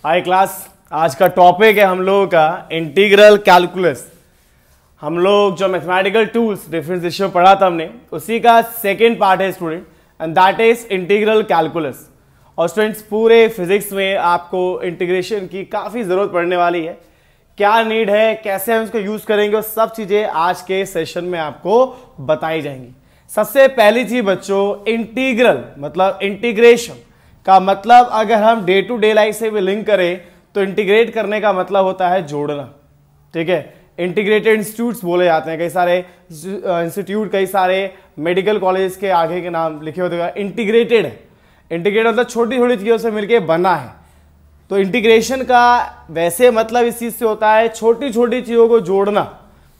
हाय class, आज का topic है हम लोगों का इंटीग्रल कैलकुलस। हम लोग जो मैथमेटिकल टूल्स डिफरेंशिएशन पढ़ा था हमने, उसी का सेकेंड पार्ट है student, and that is integral calculus. और स्टूडेंट्स, पूरे फिजिक्स में आपको इंटीग्रेशन की काफ़ी ज़रूरत पड़ने वाली है। क्या नीड है, कैसे हम इसको यूज़ करेंगे, वो सब चीज़ें आज के सेशन में आपको बताई जाएंगी। सबसे पहली चीज़ बच्चों, इंटीग्रल मतलब इंटीग्रेशन का मतलब अगर हम डे टू डे लाइफ से भी लिंक करें तो इंटीग्रेट करने का मतलब होता है जोड़ना। ठीक है, इंटीग्रेटेड इंस्टीट्यूट्स बोले जाते हैं, कई सारे इंस्टीट्यूट, कई सारे मेडिकल कॉलेज के आगे के नाम लिखे होते हैं, इंटीग्रेटेड है। इंटीग्रेट मतलब छोटी छोटी चीज़ों से मिलकर बना है। तो इंटीग्रेशन का वैसे मतलब इस चीज़ से होता है छोटी छोटी चीज़ों को जोड़ना,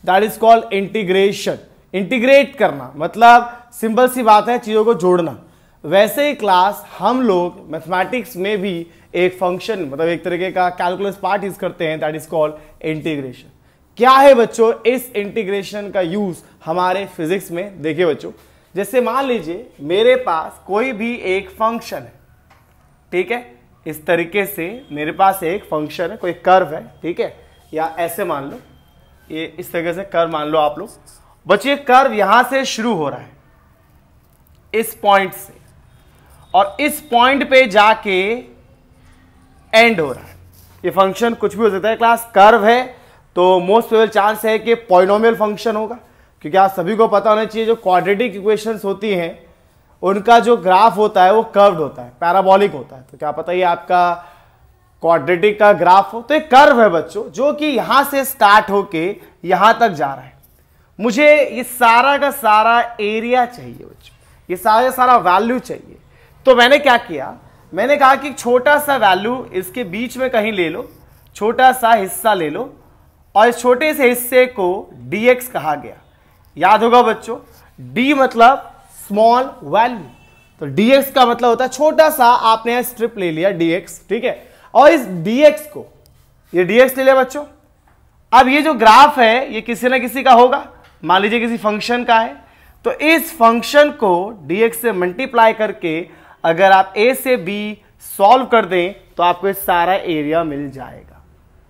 that is called integration. Integrate करना मतलब सिंपल सी बात है, चीज़ों को जोड़ना। वैसे ही क्लास हम लोग मैथमेटिक्स में भी एक फंक्शन मतलब एक तरीके का कैलकुलस पार्ट यूज करते हैं, दैट इज कॉल्ड इंटीग्रेशन। क्या है बच्चों इस इंटीग्रेशन का यूज हमारे फिजिक्स में? देखिए बच्चों, जैसे मान लीजिए मेरे पास कोई भी एक फंक्शन है, ठीक है, इस तरीके से मेरे पास एक फंक्शन है, कोई कर्व है, ठीक है, या ऐसे मान लो, ये इस तरीके से कर्व मान लो आप लोग। बच्चों ये कर्व यहां से शुरू हो रहा है इस पॉइंट से, और इस पॉइंट पे जाके एंड हो रहा है। ये फंक्शन कुछ भी हो सकता है क्लास, कर्व है तो मोस्ट प्रोबेबल चांस है कि पॉलिनोमियल फंक्शन होगा, क्योंकि आप सभी को पता होना चाहिए जो क्वाड्रेटिक इक्वेशंस होती हैं उनका जो ग्राफ होता है वो कर्व्ड होता है, पैराबोलिक होता है। तो क्या पता ये आपका क्वाड्रेटिक का ग्राफ हो, तो एक कर्व है बच्चों जो कि यहां से स्टार्ट होके यहां तक जा रहा है। मुझे ये सारा का सारा एरिया चाहिए बच्चों, ये सारा का सारा वैल्यू चाहिए। तो मैंने क्या किया, मैंने कहा कि छोटा सा वैल्यू इसके बीच में कहीं ले लो, छोटा सा हिस्सा ले लो, और इस छोटे से हिस्से को dx कहा गया। याद होगा बच्चों, d मतलब स्मॉल वैल्यू, तो dx का मतलब होता है छोटा सा, आपने स्ट्रिप ले लिया dx, ठीक है, और इस dx को, ये dx ले लिया बच्चों। अब ये जो ग्राफ है ये किसी ना किसी का होगा, मान लीजिए किसी फंक्शन का है, तो इस फंक्शन को dx से मल्टीप्लाई करके अगर आप a से b सॉल्व कर दें तो आपको सारा एरिया मिल जाएगा।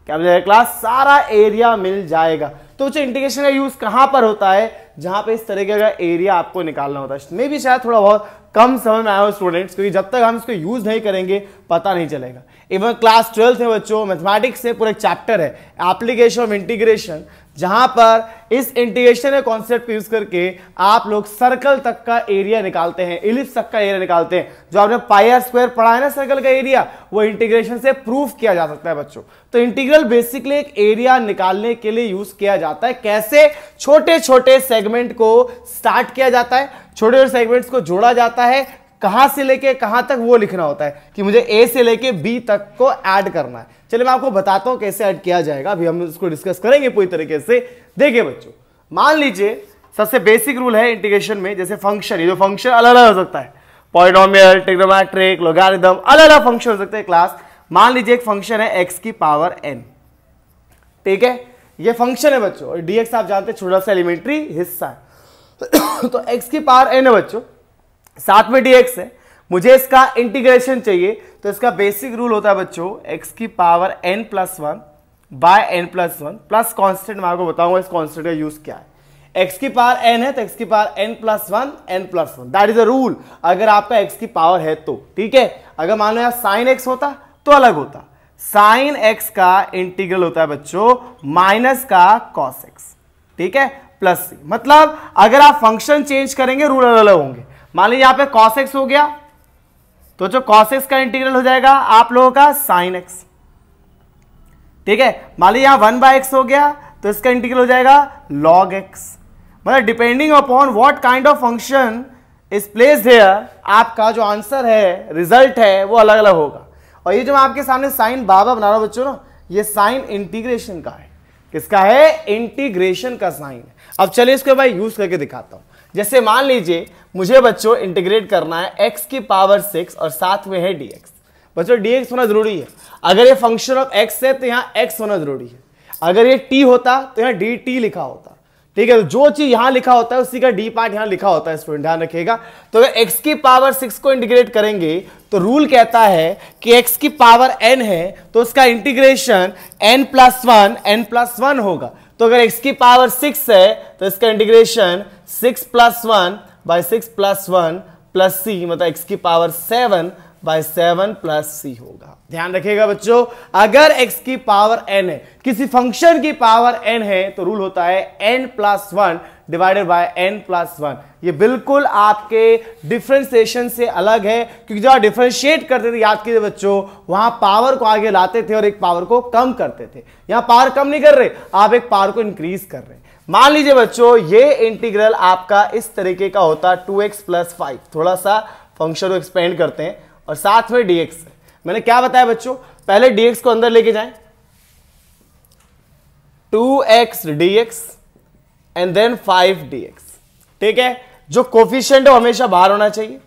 क्या मिल जाएगा क्लास? सारा एरिया मिल जाएगा। तो इंटीग्रेशन का यूज कहां पर होता है? जहां पे इस तरीके का एरिया आपको निकालना होता है। मे भी शायद थोड़ा बहुत कम समझ में आया हो स्टूडेंट्स, क्योंकि जब तक हम इसको यूज नहीं करेंगे पता नहीं चलेगा। इवन क्लास 12th में बच्चों मैथमेटिक्स से पूरा एक चैप्टर है एप्लीकेशन ऑफ इंटीग्रेशन, जहां पर इस इंटीग्रेशन के कॉन्सेप्ट यूज करके आप लोग सर्कल तक का एरिया निकालते हैं, इलिप्स तक का एरिया निकालते हैं। जो आपने पाई आर स्क्वायर पढ़ा है ना सर्कल का एरिया, वो इंटीग्रेशन से प्रूफ किया जा सकता है बच्चों। तो इंटीग्रल बेसिकली एक एरिया निकालने के लिए यूज किया जाता है। कैसे? छोटे छोटे सेगमेंट को स्टार्ट किया जाता है, छोटे छोटे सेगमेंट्स को जोड़ा जाता है, कहां से लेके कहां तक वो लिखना होता है कि मुझे ए से लेके बी तक को ऐड करना है। चलिए मैं आपको बताता हूं कैसे ऐड किया जाएगा, अभी हम इसको डिस्कस करेंगे पूरी तरीके से। देखिए बच्चों, मान लीजिए सबसे बेसिक रूल है इंटीग्रेशन में, जैसे फंक्शन, ये जो फंक्शन अलग अलग हो सकता है, पॉलिनोमियल, ट्रिग्नोमेट्रिक, लोगरिथम, अलग अलग फंक्शन हो सकते हैं क्लास। मान लीजिए एक फंक्शन है x की पावर n, ठीक है, ये फंक्शन है बच्चों, और dx आप जानते हैं छोटा सा एलिमेंट्री हिस्सा है। तो x की पावर n है बच्चों, साथ में dx है, मुझे इसका इंटीग्रेशन चाहिए। तो इसका बेसिक रूल होता है बच्चों, x की power n plus 1 by n plus 1 plus constant. मैं आपको बताऊंगा इस कॉन्स्टेंट का यूज क्या है। x की पावर n है तो x की power n plus 1 n plus 1, that is a rule. अगर आपका x की पावर है तो ठीक है। अगर मान लो यार साइन x होता तो अलग होता। साइन x का इंटीग्रल होता है बच्चों माइनस का कॉस x, ठीक है, प्लस c। मतलब अगर आप फंक्शन चेंज करेंगे रूल अलग अलग होंगे। मान लीजिए यहां पे cos x हो गया, तो जो cos x का इंटीग्रल हो जाएगा आप लोगों का sin x, ठीक है। मान लीजिए यहां 1/x हो गया तो इसका इंटीग्रल हो जाएगा log x। मतलब depending upon what kind of function is placed here, आपका जो आंसर है, रिजल्ट है, वो अलग अलग होगा। और ये जो मैं आपके सामने साइन बाबा बना रहा हूं बच्चों ना, ये साइन इंटीग्रेशन का है। किसका है? इंटीग्रेशन का साइन है। अब चलिए इसको भाई यूज करके दिखाता हूं। जैसे मान लीजिए मुझे बच्चों इंटीग्रेट करना है x की पावर 6 और साथ में है dx। बच्चों dx होना जरूरी है। अगर ये फंक्शन ऑफ x है तो यहां x होना जरूरी है। अगर ये t होता तो यहां dt लिखा होता, ठीक है, तो जो चीज यहां लिखा होता है उसी का डी पार्ट यहां लिखा होता है स्टूडेंट, ध्यान रखिएगा। तो अगर x की पावर 6 को इंटीग्रेट करेंगे तो रूल कहता है कि x की पावर n है तो उसका इंटीग्रेशन n+1 होगा। तो अगर x की पावर 6 है तो इसका इंटीग्रेशन 6+1 by 6+1 प्लस c, मतलब x की पावर 7 by 7 प्लस c होगा। ध्यान रखिएगा बच्चों, अगर x की पावर n है, किसी फंक्शन की पावर n है तो रूल होता है n+1 डिवाइडेड बाय n+1। ये बिल्कुल आपके डिफरेंशिएशन से अलग है, क्योंकि जब आप डिफरेंशिएट करते थे, याद कीजिए बच्चों, वहां पावर को आगे लाते थे और एक पावर को कम करते थे। यहां पावर कम नहीं कर रहे, आप एक पावर को इंक्रीज कर रहे हैं। मान लीजिए बच्चों ये इंटीग्रल आपका इस तरीके का होता 2x + 5। थोड़ा सा फंक्शन को एक्सपेंड करते हैं और साथ में dx है। मैंने क्या बताया बच्चों, पहले dx को अंदर लेके जाएं, 2x dx and then 5 dx। ठीक है, जो कोफिशिएंट है हमेशा बाहर होना चाहिए,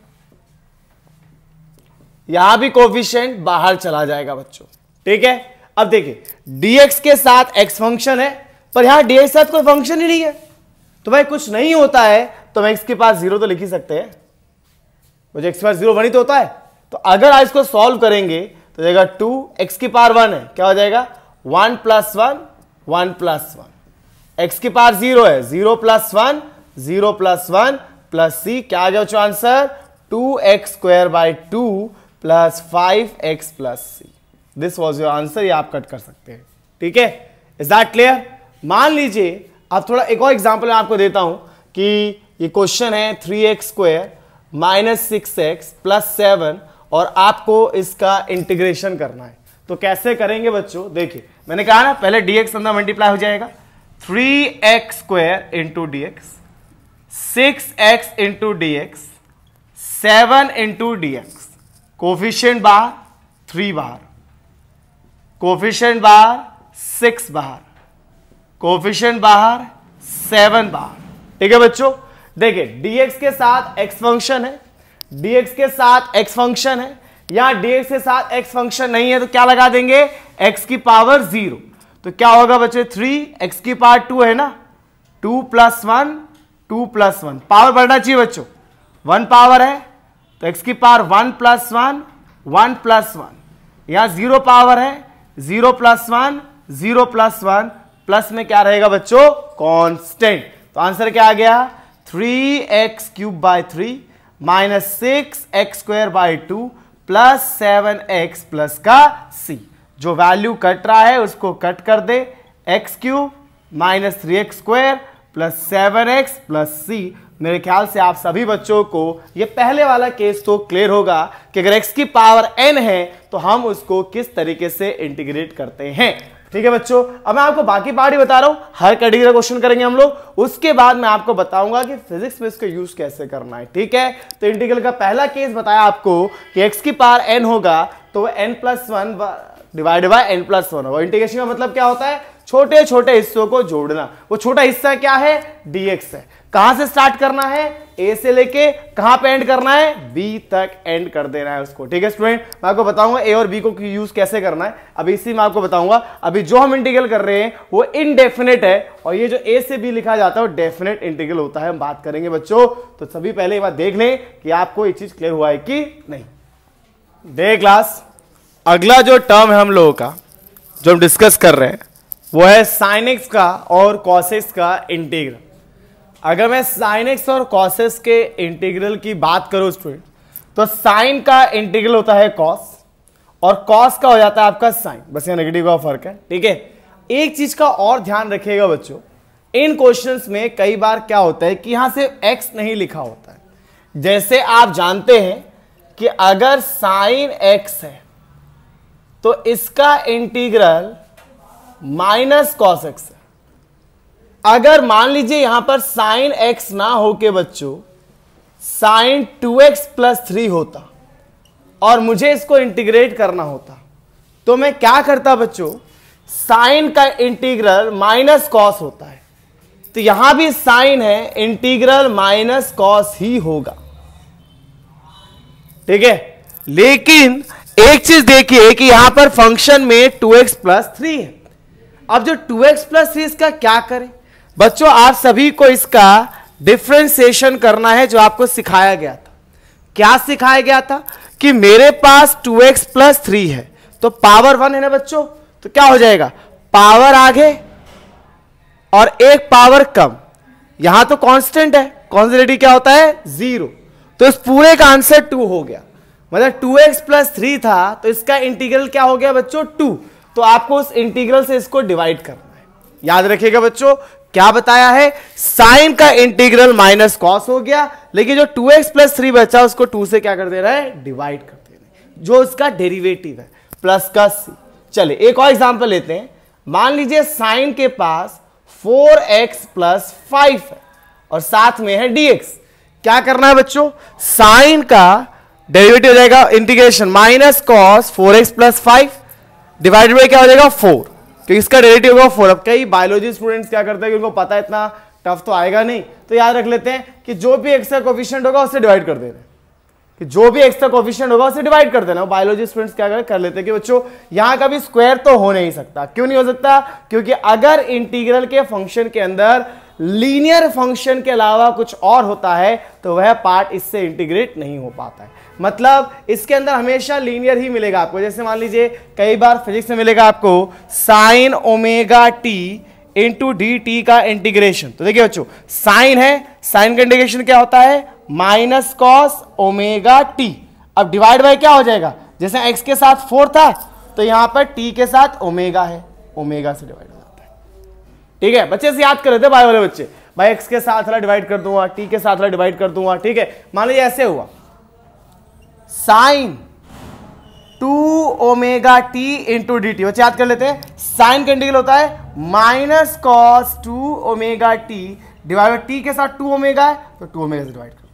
यहां भी कोफिशिएंट बाहर चला जाएगा बच्चों। ठीक है, अब देखिए dx के साथ x फंक्शन है, पर यहां dx के साथ कोई फंक्शन ही नहीं है, तो भाई कुछ नहीं होता है तो हम x के पास 0 तो लिख ही सकते हैं, मुझे x के पास 0 1 ही तो होता है। तो अगर आप इसको सॉल्व करेंगे तो जाएगा 2, x की पावर 1 है, क्या हो जाएगा 1 + 1 1 + 1, x की पावर 0 है, 0 + 1 0 + 1 प्लस c, क्या आ गया बच्चों answer 2x² 2 plus 5x plus c। This was your answer, ये आप कट कर सकते हैं। ठीक है, इज दैट क्लियर? मान लीजिए अब थोड़ा एक और एग्जांपल मैं आपको देता हूं कि ये क्वेश्चन है 3x² - 6x + 7 और आपको इसका इंटीग्रेशन करना है। तो कैसे करेंगे बच्चों, देखिए मैंने कहा ना पहले dx अंदर मल्टीप्लाई हो जाएगा, 3x² × dx, 6x × dx, 7 × dx, coefficient बाहर 3 बाहर, कोफिशिएंट बाहर 6 बाहर, कोफिशिएंट बाहर 7 बाहर। ठीक है बच्चों, देखिए dx के साथ x फंक्शन है, dx के साथ x फंक्शन है, यहां dx के साथ x फंक्शन नहीं है तो क्या लगा देंगे x की पावर 0। तो क्या होगा बच्चे 3, x की पावर 2 है ना, 2 + 1 2 + 1, पावर बढ़ना चाहिए बच्चों, 1 पावर है तो x की पावर 1 + 1 1 + 1, यहां 0 पावर है, 0 + 1 0 + 1, प्लस में क्या रहेगा बच्चों कांस्टेंट। तो आंसर क्या आ गया 3x³ 3 - 6x² 2 plus 7x plus का c। जो वैल्यू कट रहा है उसको कट कर दे, x³ - 3x² plus 7x plus c। मेरे ख्याल से आप सभी बच्चों को ये पहले वाला केस तो क्लियर होगा कि अगर x की पावर n है तो हम उसको किस तरीके से इंटीग्रेट करते हैं। ठीक है बच्चों, अब मैं आपको बाकी पार्ट ही बता रहा हूं, हर कैटेगरी का क्वेश्चन करेंगे हम लोग, उसके बाद मैं आपको बताऊंगा कि फिजिक्स में इसका यूज कैसे करना है। ठीक है, तो इंटीग्रल का पहला केस बताया आपको कि x की पावर n होगा तो n+1 डिवाइडेड बाय n+1 होगा। इंटीग्रेशन का मतलब क्या होता है, छोटे छोटे हिस्सों को जोड़ना। वो छोटा हिस्सा क्या है dx है। कहां से स्टार्ट करना है, a से लेके कहां पे एंड करना है, b तक एंड कर देना है उसको। ठीक है स्टूडेंट, मैं आपको बताऊंगा a और b को यूज कैसे करना है, अभी इसी में आपको बताऊंगा। अभी जो हम इंटीग्रल कर रहे हैं वो इनडेफिनेट है और ये जो a से b लिखा जाता है वो डेफिनेट इंटीग्रल होता है। हम बात करेंगे बच्चों, तो सभी पहले ये बात देख लें कि आपको ये चीज क्लियर हुआ है कि नहीं। देख क्लास, अगला जो टर्म है हम लोगों का जो हम डिस्कस कर रहे हैं वो है sin x का और cos x का इंटीग्रल। अगर मैं sin x और cos x के इंटीग्रल की बात करूं स्टूडेंट, तो sin का इंटीग्रल होता है cos और cos का हो जाता है आपका sin, बस यहाँ नेगेटिव का फर्क है। ठीक है, एक चीज का और ध्यान रखिएगा बच्चों, इन क्वेश्चंस में कई बार क्या होता है कि यहां से x नहीं लिखा होता है। जैसे आप जानते हैं कि अगर sin x है तो इसका इंटीग्रल -cos x है। अगर मान लीजिए यहां पर sin x ना हो के बच्चों sin 2x + 3 होता और मुझे इसको इंटीग्रेट करना होता, तो मैं क्या करता बच्चों, sin का इंटीग्रल -cos होता है, तो यहां भी sin है, इंटीग्रल -cos ही होगा। ठीक है, लेकिन एक चीज देखिए कि यहां पर फंक्शन में 2x + 3 है। अब जो 2x + 3 इसका क्या करें, बच्चों आप सभी को इसका डिफरेंशिएशन करना है जो आपको सिखाया गया था। क्या सिखाया गया था कि मेरे पास 2x प्लस 3 है तो पावर 1 है ना बच्चों, तो क्या हो जाएगा, पावर आगे और एक पावर कम। यहां तो कांस्टेंट है, कॉन्जर्वेटिव क्या होता है 0, तो इस पूरे का आंसर 2 हो गया। मतलब 2x प्लस 3 था तो इसका इंटीग्रल क्या हो गया बच्चों 2, तो आपको उस इंटीग्रल से इसको डिवाइड करना है। याद रखिएगा बच्चों क्या बताया है, साइन का इंटीग्रल माइनस कॉस हो गया, लेकिन जो 2x प्लस 3 बचा उसको 2 से क्या कर देना है, डिवाइड कर देना है, जो उसका डेरिवेटिव है प्लस का c। चलिए एक और एग्जांपल लेते हैं। मान लीजिए साइन के पास 4x प्लस 5 है और साथ में है dx। क्या करना है बच्चों, साइन का डेरिवेटिव हो जाएगा integration minus cos 4x plus 5 divided by क्या हो जाएगा 4, तो इसका डेरिवेटिव होगा 4। अब कई बायोलॉजी स्टूडेंट्स क्या करते हैं कि उनको पता है इतना टफ तो आएगा नहीं, तो याद रख लेते हैं कि जो भी एक्स्ट्रा कोफिशिएंट होगा उससे डिवाइड कर देना, कि जो भी एक्स्ट्रा कोफिशिएंट होगा उससे डिवाइड कर देना। बायोलॉजी स्टूडेंट्स क्या कर लेते हैं कि बच्चों यहां का भी स्क्वायर तो हो नहीं सकता। क्यों नहीं हो सकता, क्योंकि अगर इंटीग्रल के फंक्शन के अंदर लीनियर फंक्शन के अलावा कुछ और होता है तो वह पार्ट इससे इंटीग्रेट नहीं हो पाता है। मतलब इसके अंदर हमेशा लीनियर ही मिलेगा आपको। जैसे मान लीजिए कई बार फिजिक्स में मिलेगा आपको sine omega t into d T का इंटीग्रेशन, तो देखिए बच्चों साइन है, साइन का इंटीग्रेशन क्या होता है माइनस कॉस ओमेगा टी। अब डिवाइड बाय क्या हो जाएगा, जैसे x के साथ 4 था तो यहां पर t के साथ ओमेगा है, ओमेगा से डिवाइड हो जाता है। ठीक है, बच्चे से याद कर रहे थे बाय वाले बच्चे, भाई x के साथ वाला डिवाइड कर दूंगा, t के साथ वाला डिवाइड कर दूंगा। ठीक है, मान लीजिए ऐसे हुआ sine 2 omega t into d t, बच्चे याद कर लेते हैं साइन का इंटीग्रल होता है minus cos 2 omega T divide by T के साथ 2 ओमेगा है तो 2 ओमेगा से डिवाइड कर दो।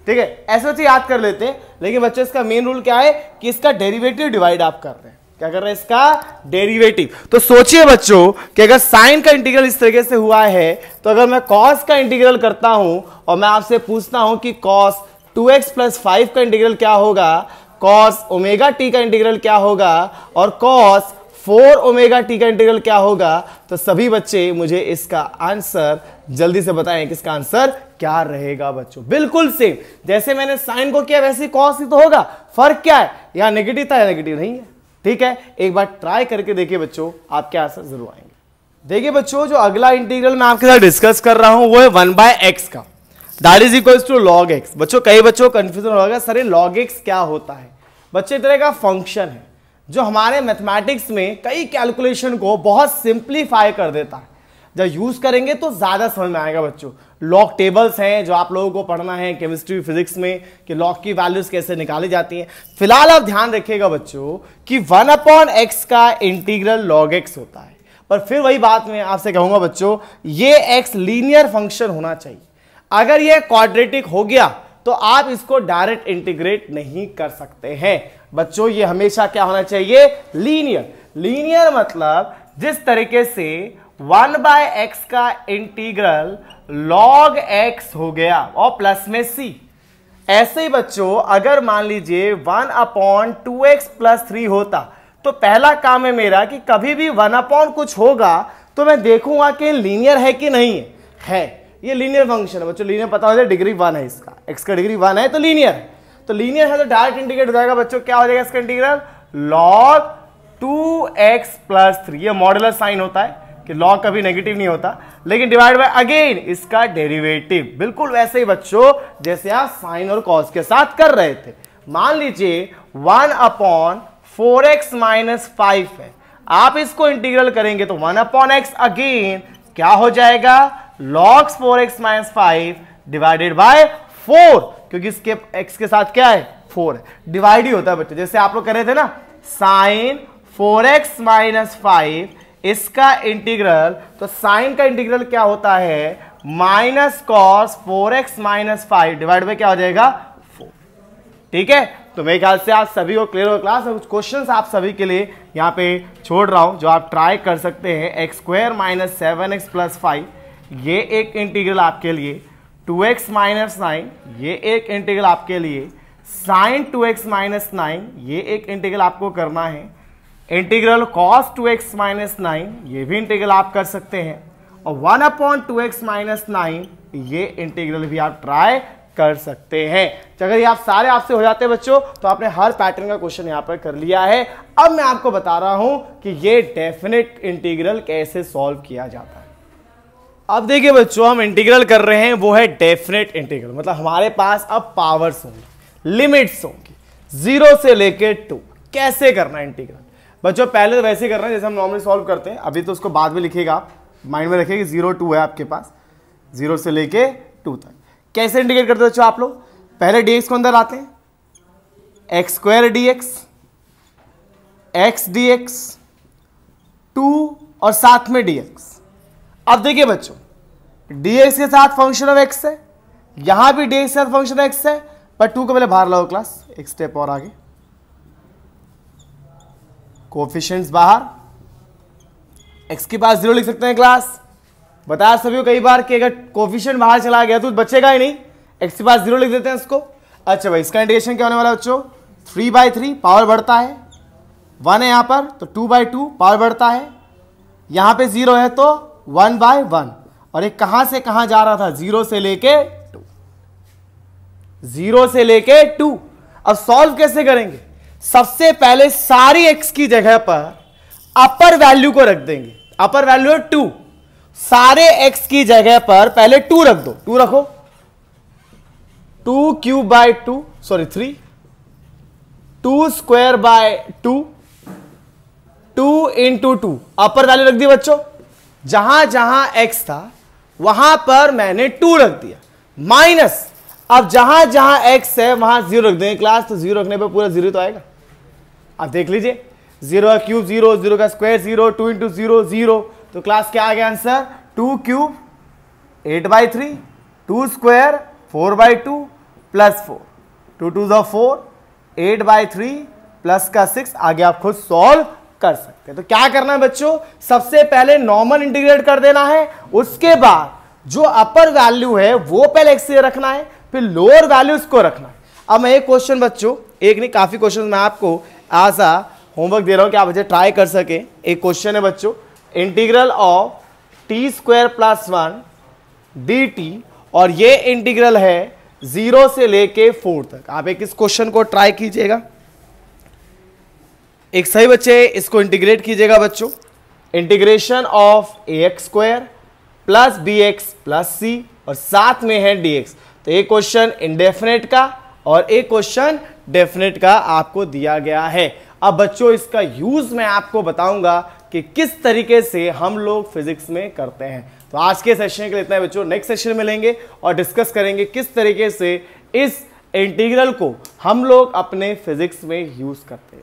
ठीक है, ऐसे बच्चे याद कर लेते हैं। लेकिन बच्चों इसका मेन रूल क्या है कि इसका डेरिवेटिव डिवाइड आप कर रहे हैं। क्या कर रहे हैं, इसका डेरिवेटिव। तो सोचिए बच्चों कि अगर साइन का इंटीग्रल इस तरीके से हुआ है तो अगर मैं कॉस का इंटीग्रल करता हूं और मैं आपसे पूछता हूं कि कॉस 2x प्लस 5 का इंटीग्रल क्या होगा, कॉस ओमेगा टी का इंटीग्रल क्या होगा और कॉस 4 ओमेगा टी का इंटीग्रल क्या होगा, तो सभी बच्चे मुझे इसका आंसर जल्दी से बताएं कि इसका आंसर क्या रहेगा। बच्चों बिल्कुल सेम जैसे मैंने साइन को किया वैसे कॉस ही तो होगा। फर्क क्या है, यहां नेगेटिव था या नेगेटिव नहीं है। ठीक है, एक बार ट्राई करके देखिए बच्चों, आपके आंसर जरूर आएंगे। देखिए बच्चों जो अगला इंटीग्रल मैं आपके साथ डिस्कस कर रहा हूं वो है 1/x का, that is equals to log x। बच्चों कई बच्चों को कंफ्यूजन होगा सर log x क्या होता है। बच्चे तरह का फंक्शन है जो हमारे मैथमेटिक्स में कई कैलकुलेशन को बहुत सिंप्लीफाई कर देता है। जब यूज करेंगे तो ज्यादा समझ में आएगा बच्चों। लॉग टेबल्स हैं जो आप लोगों को पढ़ना है केमिस्ट्री फिजिक्स में कि लॉग की वैल्यूज कैसे निकाली जाती हैं। फिलहाल आप ध्यान रखिएगा बच्चों कि 1/x का इंटीग्रल log x होता है। पर फिर वही बात मैं आपसे कहूंगा बच्चों, ये x लीनियर फंक्शन होना चाहिए। अगर ये क्वाड्रेटिक हो गया तो आप इसको डायरेक्ट इंटीग्रेट नहीं कर सकते हैं। बच्चों ये हमेशा क्या होना चाहिए, लीनियर। लीनियर मतलब जिस तरीके से 1/x का इंटीग्रल log x हो गया और प्लस में c, ऐसे ही बच्चों अगर मान लीजिए 1/2x प्लस 3 होता तो पहला काम है मेरा कि कभी भी 1/ कुछ होगा तो मैं देखूंगा कि लीनियर है कि नहीं है। ये लीनियर फंक्शन है बच्चों, लीनियर पता हो जाए डिग्री 1 है इसका, x का डिग्री 1 है तो लीनियर है। तो लीनियर है तो डायरेक्ट इंटीग्रेट हो जाएगा बच्चों। क्या हो जाएगा इसका इंटीग्रल log 2x प्लस 3। ये मॉडुलर साइन होता है कि log कभी नेगेटिव नहीं होता, लेकिन डिवाइड बाय अगेन इसका डेरिवेटिव। बिल्कुल वैसे ही बच्चों जैसे आप साइन और कॉस के साथ कर रहे थे। मान लीजिए 1/4x माइनस 5 है, आप इसको इंटीग्रल करेंगे तो 1/x अगेन क्या हो जाएगा log 4x minus 5 divided by 4, क्योंकि इसके x के साथ क्या है 4 है, डिवाइड ही होता है बच्चों। जैसे आप लोग कर रहे थे ना साइन 4x माइनस 5 इसका इंटीग्रल, तो साइन का इंटीग्रल क्या होता है minus cos 4x minus 5 divide by क्या हो जाएगा 4। ठीक है, तो मेरे ख्याल से आप सभी को क्लियर हो क्लास में। कुछ क्वेश्चंस आप सभी के लिए यहाँ पे छोड़ रहा हूं जो आप ट्राई कर सकते हैं। x² माइनस 7x प्लस 5 ये एक इंटीग्रल आपके लिए, 2x माइनस 9 ये एक इंटीग्रल आपके लिए, साइन 2x माइनस 9 ये एक इंटीग्रल आपको करना है, इंटीग्रल cos 2x माइनस 9 ये भी इंटीग्रल आप कर सकते हैं, और 1/2x माइनस 9, ये इंटीग्रल भी आप ट्राई कर सकते हैं। अगर ये आप सारे आपसे हो जाते हैं बच्चों, तो आपने हर पैटर्न का क्वेश्चन यहां पर कर लिया है। अब मैं आपको बता रहा हूं कि ये डेफिनेट इंटीग्रल कैसे सॉल्व किया जाता है। अब देखिए बच्चों, हम इंटीग्रल कर रहे हैं वो है डेफिनेट इंटीग्रल, मतलब हमारे पास अब पावर्स होंगी, लिमिट्स होंगी, 0 से लेके 2। कैसे करना है इंटीग्रल बच्चों? पहले तो वैसे करना है जैसे हम नॉर्मली सॉल्व करते हैं। अभी तो उसको बाद में लिखेगा, आप माइंड में रखिए कि 0 2 है आपके पास, 0 से लेके 2 तक। कैसे इंटीग्रेट करते हो बच्चों आप लोग? पहले dx को अंदर लाते हैं, x² dx, x dx, 2 और साथ में dx। अब देखिए बच्चों, dx के साथ फंक्शन ऑफ x है, यहां भी dx के साथ फंक्शन ऑफ x है, पर 2 को पहले बाहर लाओ क्लास, एक स्टेप और आगे, कोफिशिएंट्स बाहर, x के पास 0 लिख सकते हैं क्लास। बताया सभी को कई बार कि अगर कोफिशिएंट बाहर चला गया तो बचेगा ही नहीं, x के पास 0 लिख देते हैं इसको। अच्छा भाई, इसका इंटीग्रेशन क्या होने वाला है बच्चों? 3/3, पावर बढ़ता है, 1 है यहां पर तो 2/2, पावर बढ़ता है, यहां पे 0 है तो 1/1, और ये कहां से कहां जा रहा था? 0 से लेके 2, 0 से लेके 2। अब सॉल्व कैसे करेंगे? सबसे पहले सारी x की जगह पर अपर वैल्यू को रख देंगे। अपर वैल्यू है 2, सारे x की जगह पर पहले 2 रख दो। 2 रखो, 2³ 3, 2² 2 इंटू 2, अपर वैल्यू रख दी बच्चों। जहां जहां x था वहां पर मैंने 2 रख दिया, माइनस अब जहां जहां x है वहां 0 रख देंगे क्लास, तो 0 रखने पर पूरा 0 तो आएगा। अब देख लीजिए, 0 का क्यूब 0, 0 का स्क्वायर 0, 2 इंटू 0 0, तो क्लास क्या आ गया आंसर? 2³ 8/3, 2 स्क्वायर 4/2 प्लस 4, 2 2 4, 8/3 प्लस का 6। आगे आप खुद सॉल्व कर सकते हैं। तो क्या करना है बच्चों? सबसे पहले नॉर्मल इंटीग्रेट कर देना है, उसके बाद जो अपर वैल्यू है वो पहले x से रखना है, फिर लोअर वैल्यू उसको रखना है। अब मैं एक क्वेश्चन बच्चों, एक नहीं काफी क्वेश्चन मैं आपको आज होमवर्क दे रहा हूं कि आप बच्चे ट्राई कर सके। एक क्वेश्चन है बच्चों, इंटीग्रल ऑफ t² + 1 dt, और ये इंटीग्रल है 0 से लेके 4 तक। आप एक इस क्वेश्चन को ट्राई कीजिएगा, एक सही बच्चे इसको इंटीग्रेट कीजिएगा बच्चों। Integration of ax² + bx + c, और साथ में है dx। तो एक क्वेश्चन इंडेफिनेट का और एक क्वेश्चन डेफिनेट का आपको दिया गया है। अब बच्चों इसका यूज मैं आपको बताऊंगा कि किस तरीके से हम लोग फिजिक्स में करते हैं। तो आज के सेशन के लिए इतना है बच्चों, नेक्स्ट सेशन में मिलेंगे और डिस्कस करेंगे किस तरीके से इस इंटीग्रल को हम लोग अपने फिजिक्स में यूज करते हैं।